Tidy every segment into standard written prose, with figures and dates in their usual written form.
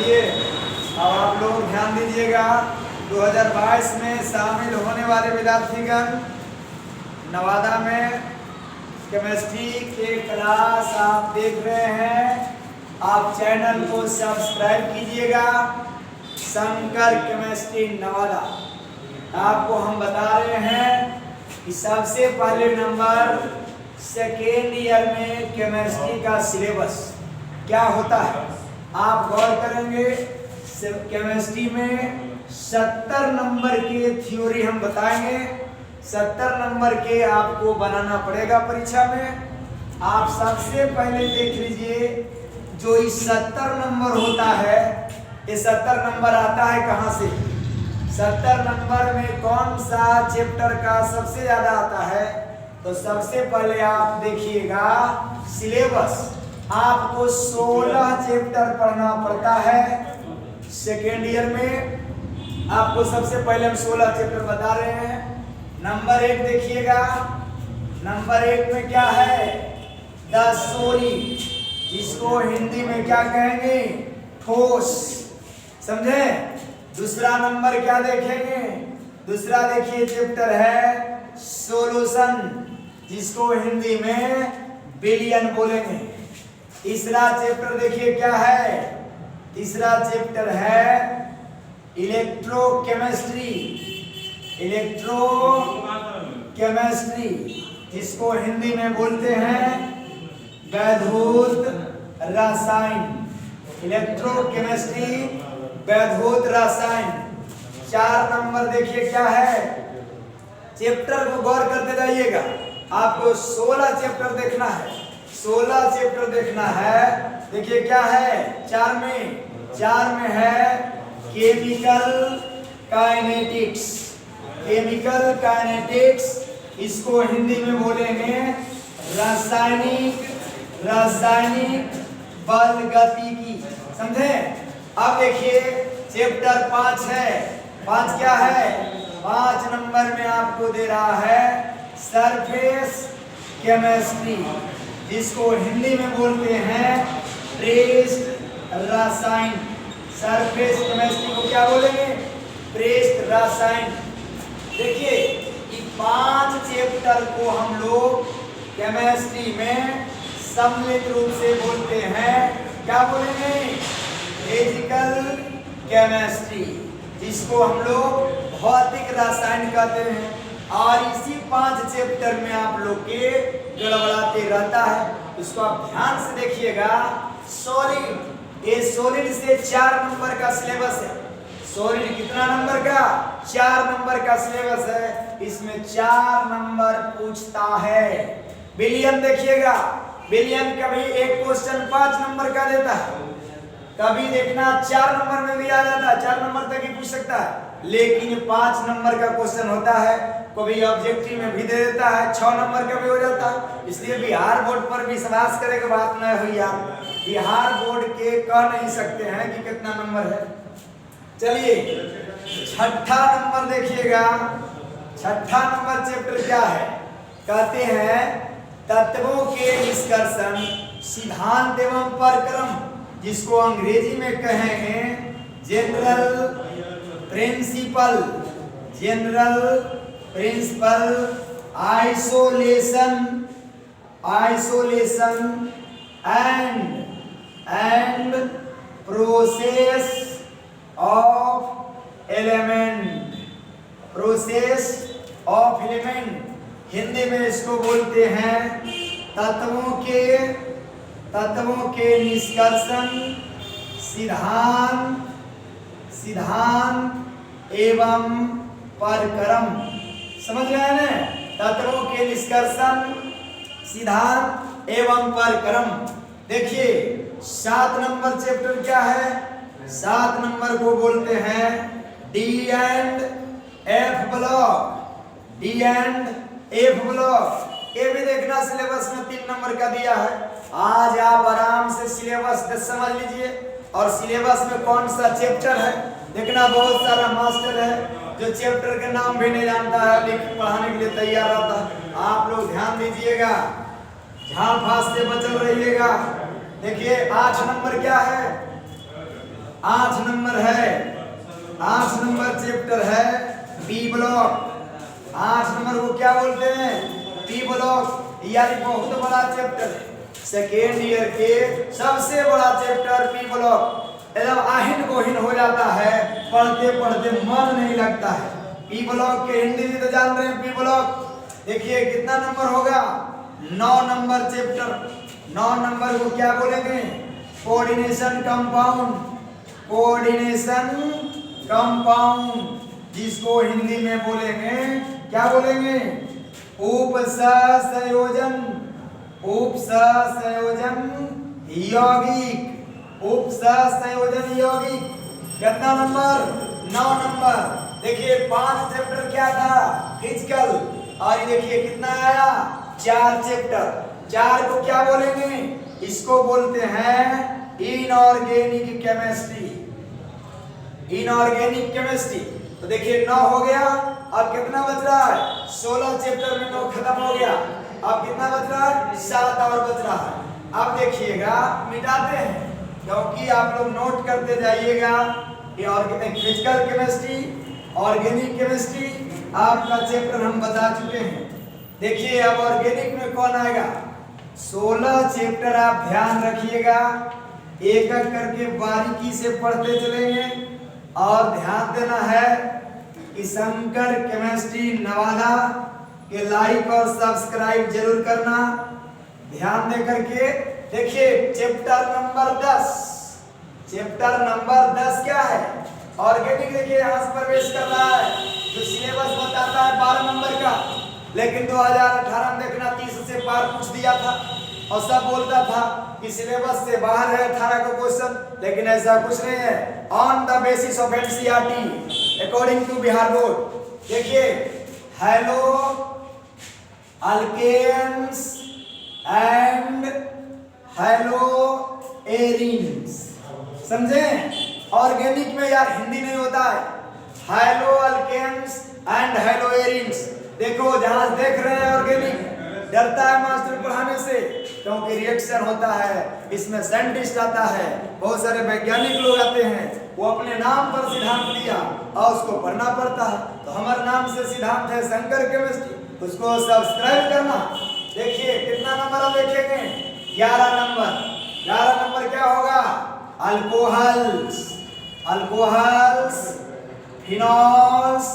चलिए अब आप लोग ध्यान दीजिएगा। 2022 में शामिल होने वाले विद्यार्थीगण, नवादा में केमिस्ट्री के क्लास आप देख रहे हैं। आप चैनल को सब्सक्राइब कीजिएगा, शंकर केमिस्ट्री नवादा। आपको हम बता रहे हैं कि सबसे पहले नंबर सेकेंड ईयर में केमिस्ट्री का सिलेबस क्या होता है। आप गौर करेंगे, केमिस्ट्री में 70 नंबर के थ्योरी हम बताएंगे। 70 नंबर के आपको बनाना पड़ेगा परीक्षा में। आप सबसे पहले देख लीजिए, जो इस 70 नंबर होता है, ये 70 नंबर आता है कहाँ से। 70 नंबर में कौन सा चैप्टर का सबसे ज्यादा आता है। तो सबसे पहले आप देखिएगा सिलेबस। आपको 16 चैप्टर पढ़ना पड़ता है सेकेंड ईयर में। आपको सबसे पहले हम 16 चैप्टर बता रहे हैं। नंबर 1 देखिएगा। नंबर 1 में क्या है, द सॉलिड, जिसको हिंदी में क्या कहेंगे, ठोस। समझे। दूसरा नंबर क्या देखेंगे, दूसरा देखिए चैप्टर है सॉल्यूशन, जिसको हिंदी में बिलियन बोलेंगे। तीसरा चैप्टर देखिए क्या है, तीसरा चैप्टर है इलेक्ट्रोकेमिस्ट्री। इलेक्ट्रोकेमिस्ट्री, जिसको हिंदी में बोलते हैं वैद्युत रसायन। इलेक्ट्रोकेमिस्ट्री, वैद्युत रसायन। 4 नंबर देखिए क्या है। चैप्टर को गौर करते जाइएगा। आपको 16 चैप्टर देखना है, 16 चैप्टर देखना है। देखिए क्या है 4 में है केमिकल काइनेटिक्स। केमिकल काइनेटिक्स, इसको हिंदी में बोलेंगे रासायनिक बल गतिकी। समझे। अब देखिए चैप्टर 5 है। 5 क्या है, 5 नंबर में आपको दे रहा है सरफेस केमिस्ट्री, जिसको हिंदी में बोलते हैं प्रेस्ट रसायन। सरफेस केमिस्ट्री को क्या बोलेंगे, प्रेस्ट रसायन। देखिए ये 5 चैप्टर को हम लोग केमिस्ट्री में सम्मिलित रूप से बोलते हैं, क्या बोलेंगे, फिजिकल केमिस्ट्री, जिसको हम लोग भौतिक रसायन कहते हैं। और इसी 5 चैप्टर में आप लोग के गड़बड़ाते रहता है। इसको आप ध्यान से देखिएगा। सॉलिड, ये सॉलिड से 4 नंबर का सिलेबस है। सॉलिड कितना नंबर का, 4 नंबर का सिलेबस है। इसमें 4 नंबर पूछता है। बिलियन देखिएगा, बिलियन कभी एक क्वेश्चन 5 नंबर का देता है, कभी देखना 4 नंबर में भी आ जाता है, 4 नंबर तक ही पूछ सकता है। लेकिन 5 नंबर का क्वेश्चन होता है, कभी ऑब्जेक्टिव में भी दे देता है, 6 नंबर का भी हो जाता है। इसलिए बिहार बोर्ड पर विश्वास करे के बात न हुई यार। बिहार बोर्ड के कह नहीं सकते हैं कि कितना नंबर है। चलिए 6ठा नंबर देखिएगा। 6ठा नंबर चैप्टर क्या है, कहते हैं तत्वों के निष्कर्षण, सिद्धांत एवं प्रक्रम, जिसको अंग्रेजी में कहेंगे general principle. General principle, isolation and process of element. Process of element, Hindi में इसको बोलते हैं तत्वों के निष्कर्षण, सिद्धांत एवं प्रक्रम। समझ रहे हैं ना, तत्वों के निष्कर्षण, सिद्धांत एवं प्रक्रम। देखिए 7 नंबर चैप्टर क्या है, 7 नंबर को बोलते हैं D and F block. D and F block, ये भी देखना सिलेबस में 3 नंबर का दिया है। आज आप आराम से सिलेबस समझ लीजिए और सिलेबस में कौन सा चैप्टर है देखना। बहुत सारा मास्टर है जो चैप्टर के नाम भी नहीं जानता है, लेकिन पढ़ाने के लिए तैयार रहता है। आप लोग ध्यान दीजिएगा, झाड़ फास से बचल रहिएगा। देखिए 8 नंबर क्या है, 8 नंबर है, 8 नंबर चैप्टर है बी ब्लॉक। 8 नंबर को क्या बोलते हैं? B block. यानी बहुत बड़ा चैप्टर है, सेकेंड ईयर के सबसे बड़ा चैप्टर बी ब्लॉक। एकदम आहिन गोहिन हो जाता है, पढ़ते पढ़ते मन नहीं लगता है। बी ब्लॉक के हिंदी भी तो जान रहे हैं। बी ब्लॉक देखिए कितना नंबर होगा? 9 नंबर चैप्टर। 9 नंबर को क्या बोलेंगे? Coordination compound. कोऑर्डिनेशन कंपाउंड, जिसको हिंदी में बोलेंगे क्या बोलेंगे? उपसंयोजन। उपसंयोजन यौगिक। उपसंयोजन यौगिक। कितना नंबर? 9 नंबर। देखिए 5 चैप्टर क्या था? फिजिकल। और ये देखिए कितना आया? 4 चैप्टर। 4 को क्या बोलेंगे? इसको बोलते हैं इनऑर्गेनिक केमिस्ट्री। Inorganic chemistry. तो देखिए 9 हो गया। अब कितना बच रहा है? 16 चैप्टर में 9 खत्म हो गया। अब कितना बच रहा है? 7 और बच रहा है। अब देखिएगा मिटाते हैं, क्योंकि आप लोग नोट करते जाइएगा। ये organic physical chemistry, organic chemistry आपका चैप्टर हम बता चुके हैं। देखिए अब ऑर्गेनिक में कौन आएगा? 16 चैप्टर आप ध्यान रखिएगा, एक एक करके बारीकी से पढ़ते चलेंगे। और ध्यान देना है कि शंकर केमिस्ट्री नवादा के लाइक और सब्सक्राइब जरूर करना, ध्यान दे करके। देखिए चैप्टर नंबर 10। चैप्टर नंबर 10 क्या है? ऑर्गेनिक। देखिए यहाँ से प्रवेश कर रहा है, जो सिलेबस बताता है 12 नंबर का, लेकिन 2018 में देखना 30 से पार पूछ दिया था और सब बोलता था कि सिलेबस से बाहर है 18 का क्वेश्चन, लेकिन ऐसा कुछ नहीं है। On the basis of NCERT according to Bihar board. देखिए haloalkanes and haloarenes, समझे? ऑर्गेनिक में यार हिंदी नहीं होता है। Haloalkanes and haloarenes. देखो जहां देख रहे हैं ऑर्गेनिक, डरता है मास्टर पढ़ाने से, क्योंकि रिएक्शन होता है, इसमें साइंटिस्ट आता है, बहुत सारे वैज्ञानिक लोग आते हैं, वो अपने नाम पर सिद्धांत दिया और उसको पढ़ना पड़ता है। तो हमारे नाम से सिद्धांत है शंकर केमिस्ट्री, उसको सब्सक्राइब करना। देखिए कितना नंबर आप देखेंगे? 11 नंबर। 11 नंबर क्या होगा? Alcohols. Alcohols, phenols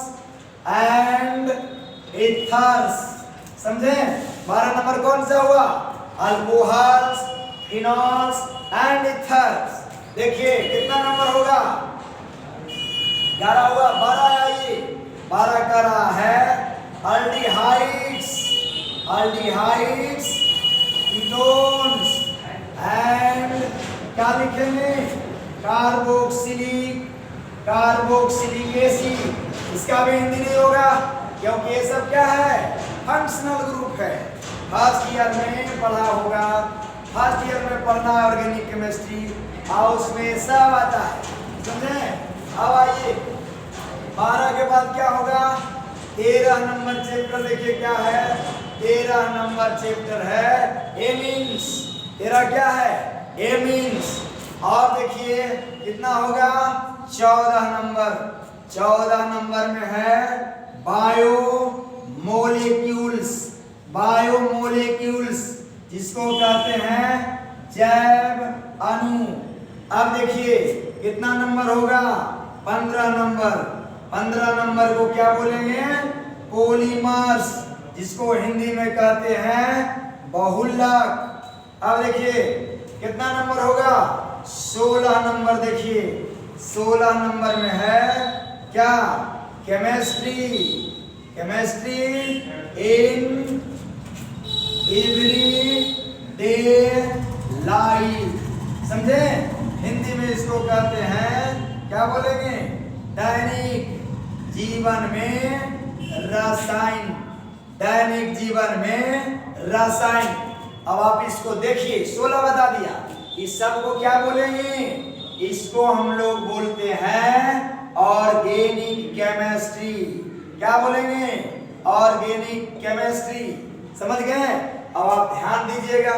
and ethers, समझे? 12 नंबर कौन सा हुआ? Alcohols, phenols and ethers. देखिए कितना नंबर होगा? 11 हुआ। 12 आइए, 12 का रहा है अल्डिहाइड्स। अल्डिहाइड्स, कीटोन्स एंड क्या लिखेंगे? Carboxylic, carboxylic acid. इसका भी हिंदी नहीं होगा, क्योंकि ये सब क्या है? फंक्शनल ग्रुप है। फर्स्ट ईयर में पढ़ा होगा, फर्स्ट ईयर में पढ़ना है ऑर्गेनिक केमिस्ट्री, और उसमें सब आता है, समझे? अब आइए 12 के बाद क्या होगा? 13 नंबर चैप्टर। देखिए क्या है? 13 नंबर चैप्टर है एमीन्स। 13 क्या है? एमीन्स। और देखिए कितना होगा? 14 नंबर। 14 नंबर में है बायो मोलिक्यूल्स। बायो मोलिक्यूल्स, जिसको कहते हैं जैव अणु। अब देखिए कितना नंबर होगा? 15 नंबर। 15 नंबर को क्या बोलेंगे? पॉलीमर्स, जिसको हिंदी में कहते हैं बहुलक। अब देखिए कितना नंबर होगा? 16 नंबर। देखिए 16 नंबर में है क्या? Chemistry. Chemistry in everyday life, समझे? हिंदी में इसको कहते हैं क्या बोलेंगे? दैनिक जीवन में रसायन। दैनिक जीवन में रसायन। अब आप इसको देखिए, 16 बता दिया। इस सब को क्या बोलेंगे? इसको हम लोग बोलते हैं ऑर्गेनिक केमिस्ट्री। क्या बोलेंगे? ऑर्गेनिक केमिस्ट्री, समझ गए? अब आप ध्यान दीजिएगा,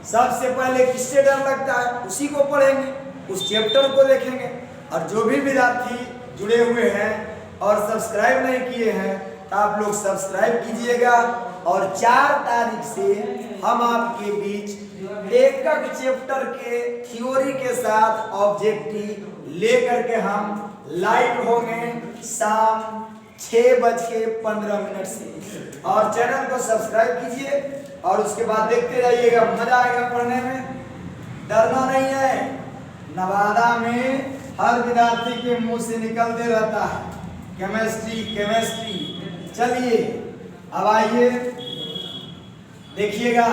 सबसे पहले किससे डर लगता है? उसी को पढ़ेंगे। उस चैप्टर को देखेंगे। और जो भी विद्यार्थी जुड़े हुए हैं और सब्सक्राइब नहीं किए हैं तो आप लोग सब्सक्राइब कीजिएगा। और 4 तारीख से हम आपके बीच एक चैप्टर के थ्योरी के साथ ऑब्जेक्टिव लेकर के हम लाइव होंगे शाम 6:15 से। और चैनल को सब्सक्राइब कीजिए और उसके बाद देखते जाइएगा, मजा आएगा पढ़ने में, डरना नहीं है। नवादा में हर विद्यार्थी के मुंह से निकलते रहता है केमिस्ट्री केमिस्ट्री। चलिए अब आइए देखिएगा।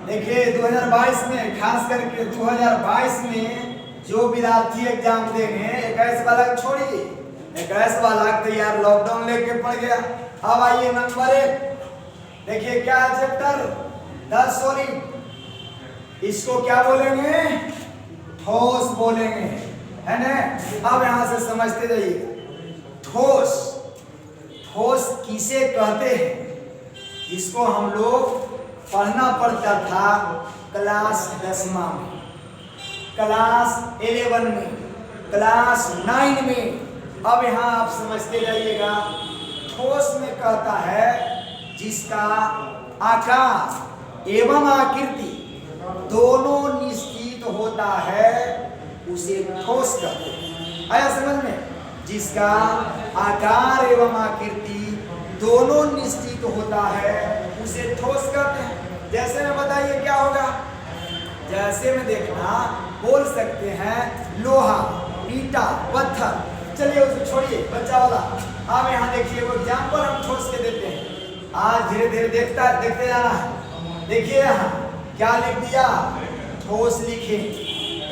देखिए 2022 में, खास करके 2022 में जो विद्यार्थी एग्जाम देंगे, 21 वाला छोड़िए, 21 वाला तो यार लॉकडाउन लेके पड़ गया। अब आइए नंबर 1, देखिए क्या है चैप्टर 10 सॉलिड। इसको क्या बोलेंगे? ठोस बोलेंगे, है ना। अब यहां से समझते जाइए। ठोस, ठोस किसे कहते हैं? जिसको हम लोग पढ़ना पड़ता था क्लास 10वीं में, क्लास 11 में, क्लास 9 में। अब यहाँ आप समझते जाइएगा। ठोस में कहता है जिसका आकार एवं आकृति दोनों निश्चित होता है, उसे ठोस कहते हैं। आया समझ में? जिसका आकार एवं आकृति दोनों निश्चित होता है उसे ठोस कहते हैं। जैसे में बताइए क्या होगा? जैसे में देखना, बोल सकते हैं लोहा, ईटा, पत्थर। चलिए उसे छोड़िए बच्चा वाला। अब यहाँ देखिए वो एग्जाम्पल हम ठोस के देते हैं। आज धीरे धीरे देखते जाना है। देखिए यहाँ क्या लिख दिया? ठोस लिखे।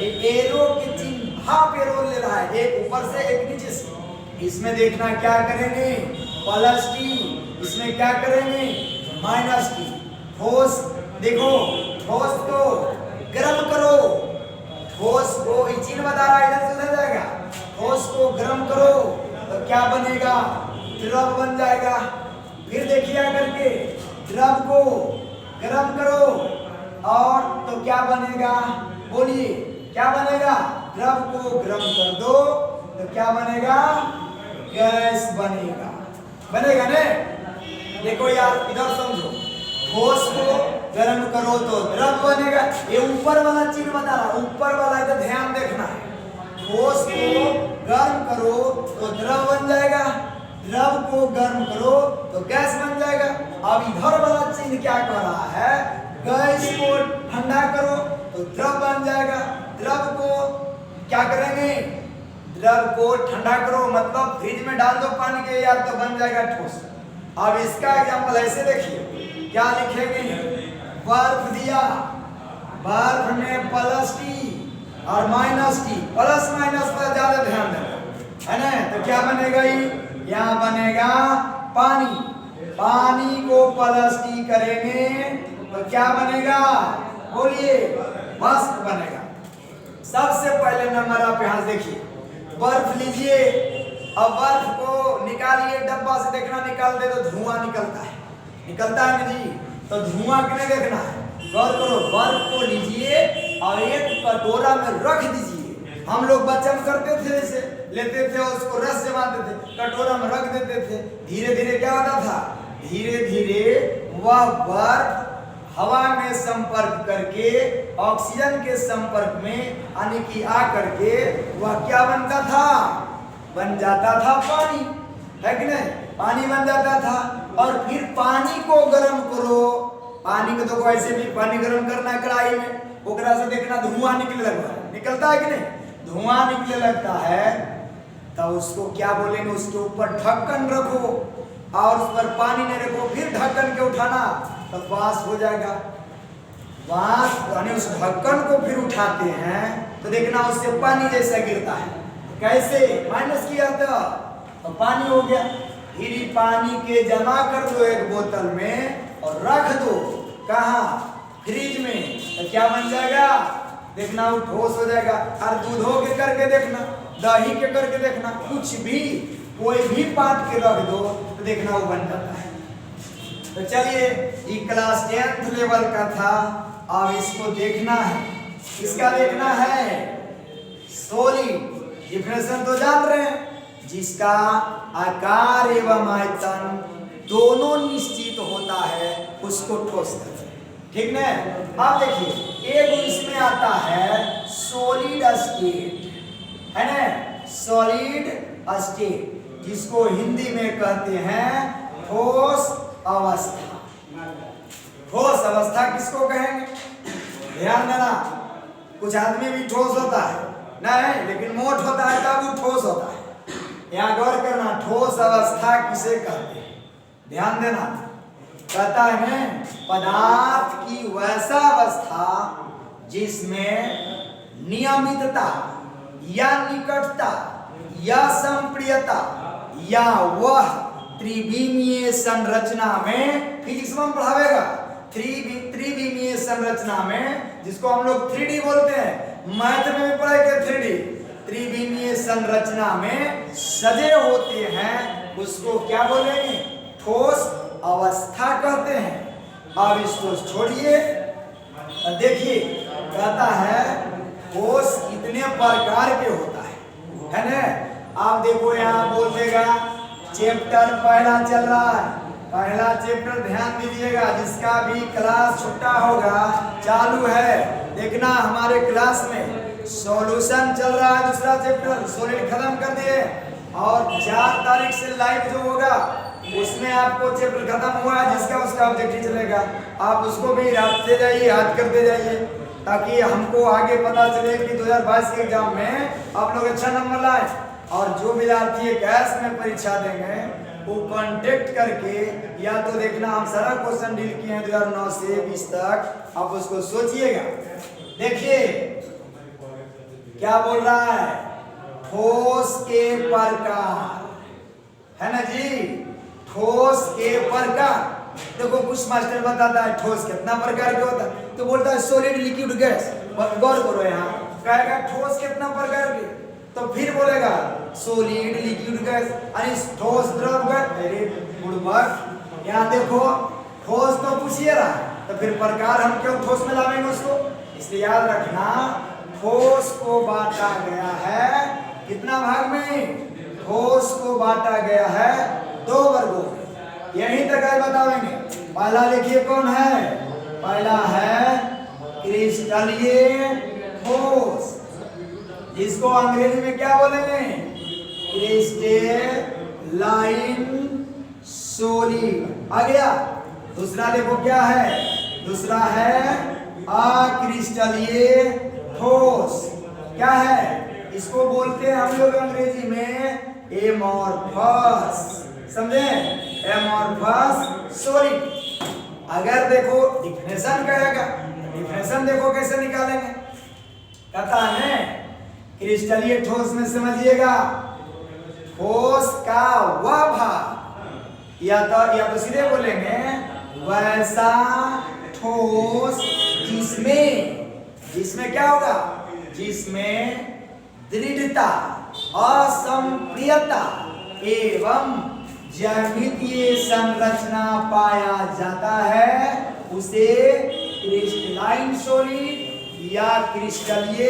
एक एरो के चिन्ह, हाफ एरो ले रहा है, एक ऊपर से एक नीचे से। इसमें देखना क्या करेंगे? Plus T. इसमें क्या करेंगे? Minus T. ठोस देखो, ठोस को गर्म करो, ठोस को चिन्ह बता रहा है, इधर से उधर जाएगा। ठोस को गर्म करो तो क्या बनेगा? द्रव बन जाएगा। फिर देखिए करके द्रव को गर्म करो और तो क्या बनेगा? बोलिए क्या बनेगा? द्रव को गर्म कर दो तो क्या बनेगा? गैस बनेगा। बनेगा ने? देखो यार इधर समझो, ठोस को गर्म करो तो द्रव बनेगा। ये ऊपर वाला चिन्ह बता रहा, ऊपर वाला इधर ध्यान देखना है। ठोस को गर्म करो तो द्रव बन जाएगा, द्रव को गर्म करो तो गैस बन जाएगा। अब इधर वाला चिन्ह क्या कह रहा है? गैस को ठंडा करो तो द्रव बन जाएगा। द्रव को क्या करेंगे? द्रव को ठंडा करो मतलब फ्रिज में डाल दो पानी के, यार तो बन जाएगा ठोस। अब इसका एग्जांपल ऐसे देखिए, क्या लिखेंगे? बर्फ दिया, बर्फ में प्लस टी और माइनस टी, प्लस माइनस पर ज्यादा ध्यान देना है ना। तो क्या बनेगा? यहाँ बनेगा पानी। पानी को प्लस टी करेंगे तो क्या बनेगा? बोलिए, मस्त बनेगा। सबसे पहले नंबर आप यहाँ देखिए, बर्फ लीजिए। अब बर्फ को निकालिए डब्बा से, देखना निकाल दे तो धुआं निकलता है, निकलता है ना जी। तो धुआं किने देखना है? गौर करो, बर्फ को लीजिए और एक कटोरा में रख दीजिए। हम लोग बचपन करते थे, जैसे लेते थे उसको रस जमाते थे, कटोरा में रख देते थे। धीरे धीरे क्या होता था? धीरे धीरे वह बर्फ हवा में संपर्क करके ऑक्सीजन के संपर्क में यानी कि आ करके वह क्या बनता था? बन जाता था पानी, है कि नहीं? पानी बन जाता था। और फिर पानी को गर्म करो, पानी को तो ऐसे भी पानी गर्म करना है कढ़ाई में, ओकरा से देखना धुआं निकलने लगता है, निकलता है कि नहीं? धुआं निकलने लगता है तो उसको क्या बोलेंगे? उसके ऊपर ढक्कन रखो और उस पर पानी नहीं रखो, फिर ढक्कन के उठाना तो वाष्प हो जाएगा। वाष्प यानी उस ढक्कन को फिर उठाते हैं तो देखना उससे पानी जैसा गिरता है। कैसे? माइनस किया तो पानी हो गया। फिर पानी के जमा कर दो एक बोतल में और रख दो, कहाँ? फ्रिज में। तो क्या बन जाएगा? देखना वो ठोस हो जाएगा। और दूधों के करके देखना, दही के करके देखना, कुछ भी कोई भी पाट के रख दो तो देखना वो बन जाता है। तो चलिए ये क्लास 10th लेवल का था, अब इसको देखना है इसका देखना है सॉलिड। डिफिनेशन तो जान रहे हैं, जिसका आकार एवं आयतन दोनों निश्चित होता है उसको ठोस कहते हैं। ठीक ना? अब देखिए एक इसमें आता है सॉलिड स्टेट, है ना? सॉलिड स्टेट जिसको हिंदी में कहते हैं ठोस अवस्था। ठोस अवस्था किसको कहेंगे? ध्यान देना, कुछ आदमी भी ठोस होता है नहीं, लेकिन मोट होता है तब वो ठोस होता है। यहाँ गौर करना, ठोस अवस्था किसे कहते हैं? ध्यान देना, कहता है पदार्थ की वैसा अवस्था जिसमें नियमितता या निकटता या संप्रियता या वह त्रिविमीय संरचना में, फिजिक्स में पढ़ावेगा, त्रिविमीय संरचना में, जिसको हम लोग 3D बोलते हैं, मैथ में भी पढ़ेंगे 3D, त्रिविमीय संरचना में सजे होते हैं, उसको क्या बोलेंगे? ठोस अवस्था कहते हैं। अब इसको छोड़िए, देखिए कहता है ठोस कितने प्रकार के होता है ना? आप देखो यहाँ बोल देगा चैप्टर पहला चल रहा है, पहला चैप्टर ध्यान दीजिएगा, जिसका भी क्लास छुट्टा होगा चालू है, देखना हमारे क्लास में सॉल्यूशन चल रहा है, दूसरा चैप्टर सॉलिड खत्म कर दिए, और 4 तारीख से लाइव जो होगा उसमें आपको चैप्टर खत्म हुआ है, जिसका उसका ऑब्जेक्टिव चलेगा, आप उसको भी रटते जाइए, याद करते जाइए, ताकि हमको आगे पता चले कि 2022 के एग्जाम में आप लोग अच्छा नंबर लाए। और जो विद्यार्थी गैस में परीक्षा देंगे वो कांटेक्ट करके, या तो देखना हम सारा क्वेश्चन डील किए हैं 2009 से 20 तक, आप उसको सोचिएगा। देखिए क्या बोल रहा है? ठोस के प्रकार, है ना जी? ठोस के प्रकार। देखो कुछ मास्टर बताता है ठोस कितना प्रकार के होता है, तो बोलता है सॉलिड, लिक्विड, गैस। गौर करो, यहाँ कहेगा ठोस कितना प्रकार के, तो फिर बोलेगा सॉलिड, लिक्विड, गैस, यानी ठोस, द्रव, गैस। अरे बुड़बक, यहाँ देखो ठोस तो पूछिए रहा, तो फिर प्रकार हम क्यों ठोस में लावेंगे उसको? इसलिए याद रखना, ठोस को बांटा गया है कितना भाग में? ठोस को बांटा गया है 2 वर्गों में। यहीं तक है बताएंगे। पहला लिखिए कौन है? पहला है क्रिस्टलीय ठोस, जिसको अंग्रेजी में क्या बोलेंगे? Crystalline solid. आ गया। दूसरा देखो क्या है? दूसरा है अक्रिस्टलीय ठोस। क्या है? इसको बोलते हैं हम लोग अंग्रेजी में एमॉर्फस। समझे? Amorphous solid. अगर देखो डिफिनेशन कहेगा, डिफिनेशन देखो कैसे निकालेंगे। कहता है क्रिस्टलीय ठोस में समझिएगा, ठोस का वह भाग, या तो सीधे बोलेंगे वैसा ठोस जिसमें क्या होगा? जिसमें दृढ़ता, असंप्रियता एवं ज्यामितीय संरचना पाया जाता है, उसे क्रिस्टलाइन सॉलिड या क्रिस्टलीय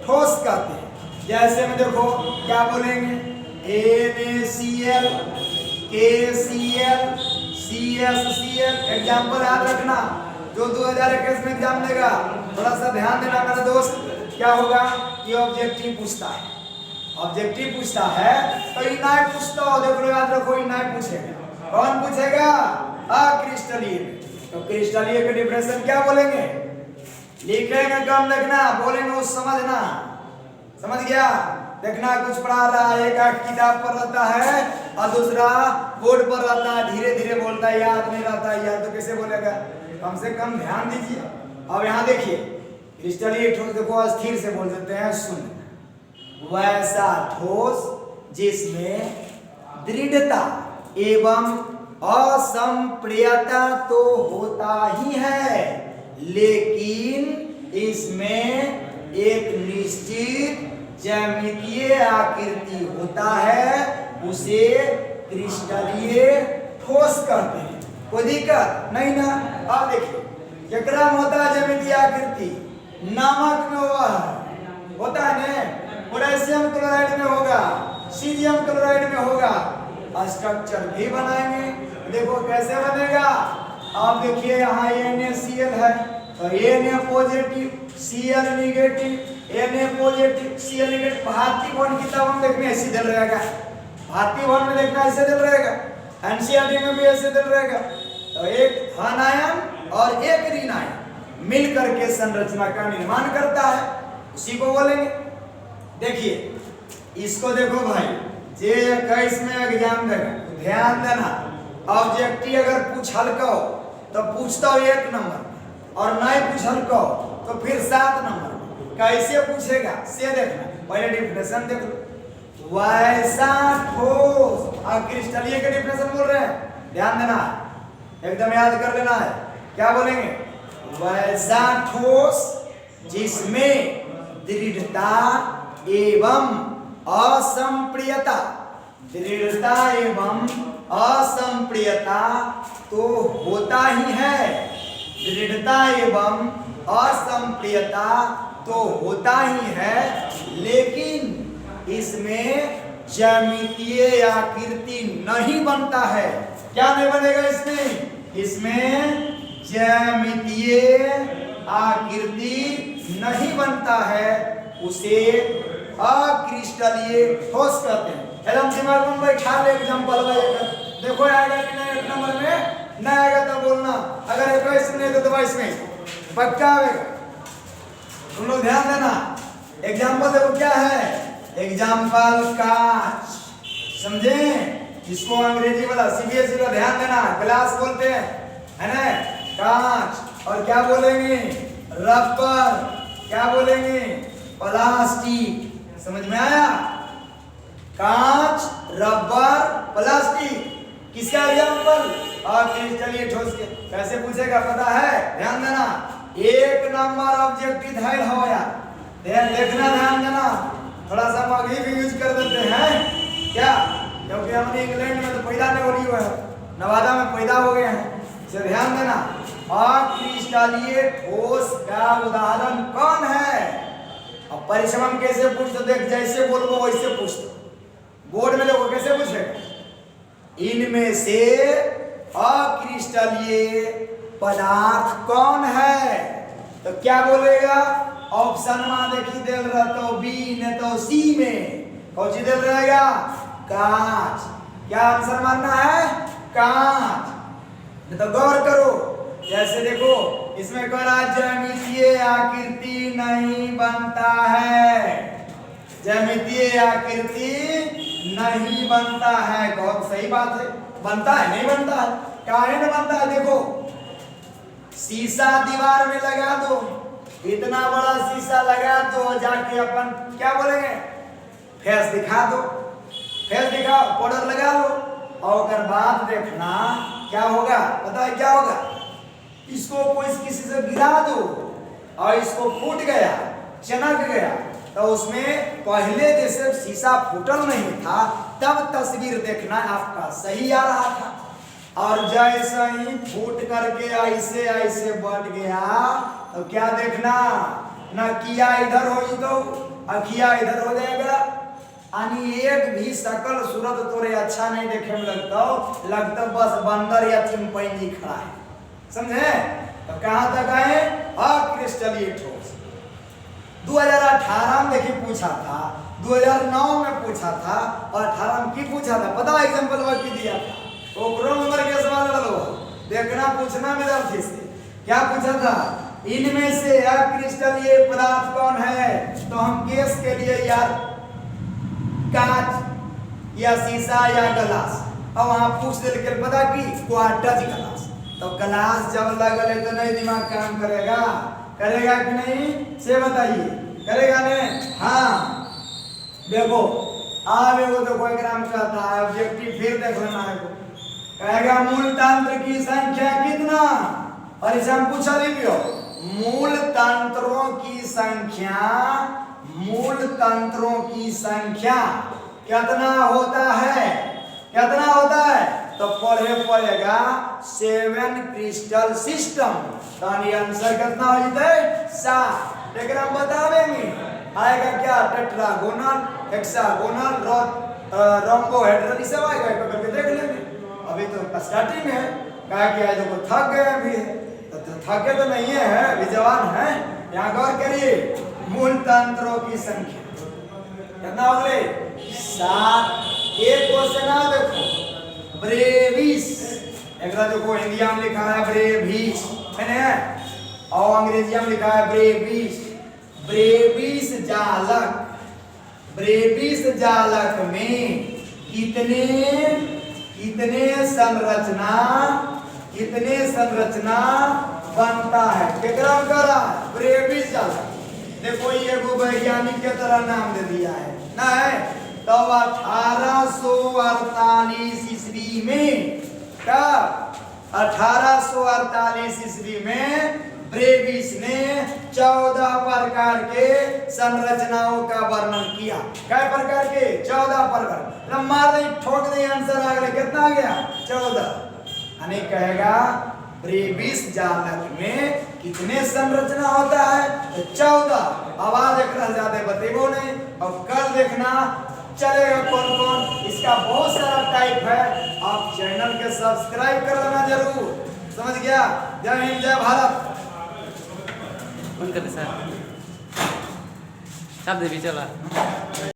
ठोस कहते हैं। जैसे में देखो क्या बोलेंगे? NaCl, KCl, CsCl। एग्जाम्पल याद रखना, जो 2021 में एग्जाम देगा थोड़ा सा ध्यान देना मेरा दोस्त। क्या होगा? ये ऑब्जेक्टिव पूछता है, ऑब्जेक्टिव पूछता है तो इनाय पूछता हो, देखो याद रखो, इनाय पूछेगा। कौन पूछेगा? अक्रिस्टलीय। तो क्रिस्टलीय के डिफिनेशन क्या बोलेंगे? लिखेंगे कम देखना, बोलेंगे वो समझना। समझ गया? देखना कुछ पढ़ा रहा है, एक किताब पर रहता है और दूसरा बोर्ड पर रहता है, धीरे धीरे बोलता है, याद नहीं रहता है, याद तो कैसे बोलेगा? कम से कम ध्यान दीजिए। अब यहाँ देखिए क्रिस्टलीय ठोस, देखो स्थिर से बोल देते हैं, सुन। वैसा ठोस जिसमें दृढ़ता एवं असंप्रियता तो होता ही है, लेकिन इसमें एक निश्चित ज्यामितीय आकृति होता है, उसे क्रिस्टलीय ठोस कहते हैं। कोई दिक्कत नहीं ना? अब देखिए केकरा में होता है ज्यामितीय आकृति? नमक में हुआ है, होता है ना, पोटेशियम क्लोराइड में होगा, सीजियम क्लोराइड में होगा। स्ट्रक्चर भी बनाएंगे, देखो कैसे बनेगा। आप देखिए यहाँ NaCl है तो Na positive Cl negative, Na positive Cl negative. भारतीय बॉन्ड की तब हम देखने ऐसे दिल रहेगा, भारतीय बॉन्ड में देखना ऐसे दिल रहेगा, NCERT में भी ऐसे दिल रहेगा। तो एक धन आयन और एक ऋण आयन मिल करके संरचना का निर्माण करता है, उसी को बोलेंगे। देखिए इसको देखो भाई, जे 21 में एग्जाम देगा, ध्यान देना। ऑब्जेक्टिव अगर पूछल को तो पूछता हो 1 नंबर और नहीं पूछल को तो फिर 7 नंबर। कैसे पूछेगा से देखना, पहले डिफिनेशन देख लो। वैसा ठोस और क्रिस्टलीय के डिफिनेशन बोल रहे हैं, ध्यान देना, एकदम याद कर लेना है। क्या बोलेंगे? वैसा ठोस जिसमें दृढ़ता एवं असंप्रियता, दृढ़ता एवं असंप्रियता तो होता ही है, दृढ़ता एवं असंप्रियता तो होता ही है, लेकिन इसमें ज्यामितीय आकृति नहीं बनता है। क्या नहीं बनेगा इसमें? इसमें ज्यामितीय आकृति नहीं बनता है, उसे अक्रिस्टलीय ठोस कहते हैं। एकदम दिमाग में बैठा ले एग्जांपल देखो, आएगा कि नहीं 1 नंबर में? नहीं आएगा तो बोलना, अगर 21 में नहीं तो 22 में पक्का आएगा। तुम लोग ध्यान देना, एग्जांपल देखो क्या है। एग्जांपल कांच, समझे? जिसको अंग्रेजी वाला CBSE का ध्यान देना, ग्लास बोलते हैं, है ना, कांच। और क्या बोलेंगे? रबर। क्या बोलेंगे? प्लास्टिक। समझ में आया? कांच, रबर, प्लास्टिक, किसका एग्जांपल? अक्रिस्टलीय ठोस के। कैसे पूछेगा पता है? ध्यान देना, 1 नंबर ऑब्जेक्टिव धाइल हो यार, देखना, ध्यान देना। थोड़ा सा मगही भी यूज कर देते हैं क्या, क्योंकि हमने इंग्लैंड में तो पैदा नहीं हो है, नवादा में पैदा हो गए हैं, इसे ध्यान देना। अक्रिस्टलीय ठोस का उदाहरण कौन है? अब परिश्रम कैसे पूछते देख, जैसे बोलबो वैसे पूछते, बोर्ड में देखो कैसे पूछेगा। इनमें से अक्रिस्टलीय पदार्थ कौन है? तो क्या बोलेगा? ऑप्शन में देखी दिल रहता बी ने तो सी में कौन सी दिल रहेगा? कांच। क्या आंसर मानना है? कांच। तो गौर करो, जैसे देखो इसमें कह रहा ज्यामितीय आकृति नहीं बनता है, ज्यामितीय आकृति नहीं बनता है। बहुत सही बात है, बनता है नहीं बनता है? काहे न बनता है? देखो शीशा दीवार में लगा दो, इतना बड़ा शीशा लगा दो, जाके अपन क्या बोलेंगे? फेस दिखा दो, फेस दिखाओ, पाउडर लगा लो, और अगर बाद देखना क्या होगा? पता है क्या होगा? इसको कोई किसी से गिरा दो और इसको फूट गया, चनक गया, तो उसमें पहले जैसे शीशा फूटल नहीं था, तब तस्वीर देखना आपका सही आ रहा था, और जैसे ही फूट करके ऐसे ऐसे बढ़ गया तो क्या देखना? न किया इधर हो तो अखिया इधर हो जाएगा, यानी एक भी शकल सूरत तोरे अच्छा नहीं देखे में लगता बस बंदर या चिंपैंजी खड़ा है, समझे? तो कहां तक आए? अक्रिस्टलीय ठोस। 2018 में देखिए पूछा था, 2009 में पूछा था, और 18 में की पूछा था पता है? एग्जांपल वर्क दिया था, ओकरो नंबर के सवाल लो, देखना पूछना में दर्द से क्या पूछा था? इनमें से अक्रिस्टलीय पदार्थ कौन है? तो हम केस के लिए यार कांच या शीशा या ग्लास, और वहां पूछ दिल के पता की क्वार्टज ग्लास। तो ग्लास जब लगल है तो नहीं दिमाग काम करेगा? करेगा कि नहीं से बताइए? करेगा नहीं? हाँ देखो आप एगो देखो ग्राम कहता है ऑब्जेक्टिव, फिर देख लेना है, कहेगा मूल तंत्र की संख्या कितना? और इसे हम पूछा नहीं मूल तंत्रों की संख्या, मूल तंत्रों की संख्या कितना होता है? कितना होता है? तो पढ़े पड़ेगा 7 क्रिस्टल सिस्टम, तो आंसर कितना हो जाए? 7। लेकिन हम बतावेंगे आएगा क्या, टेट्रागोनल, हेक्सागोनल, रोम्बोहेड्रल, ये सब आएगा, तो करके देख लेंगे। अभी तो स्टार्टिंग है, कहा कि आज को थक गए अभी, तो थके तो नहीं है, अभी जवान है। यहाँ गौर करिए, मूल तंत्रों की संख्या कितना हो गए, 7। एक क्वेश्चन आ देखो, ब्रेविस, एक देखो हिंदी में लिखा है ब्रेविस, है और अंग्रेजी में लिखा है ब्रेविस। ब्रेविस जालक, ब्रेविस जालक में कितने संरचना बनता है, केकरा करा ब्रेविस जालक। देखो ये वो वैज्ञानिक के तरह नाम दे दिया है ना, है तो 1848 ईस्वी में, क्या 1848 ईस्वी में ब्रेविस ने 14 प्रकार के संरचनाओं का वर्णन किया। क्या प्रकार के, 14 प्रकार। मार दे, ठोक दे, आंसर आ गया, कितना आ गया, 14। यानी कहेगा ब्रेविस जालक में कितने संरचना होता है, तो 14। आवाज एक ज्यादा बतेबो नहीं, और कल देखना चलेगा कौन कौन, इसका बहुत सारा टाइप है। आप चैनल के सब्सक्राइब कर लेना जरूर, समझ गया। जय हिंद, जय भारत। सर, सब दे भी चला।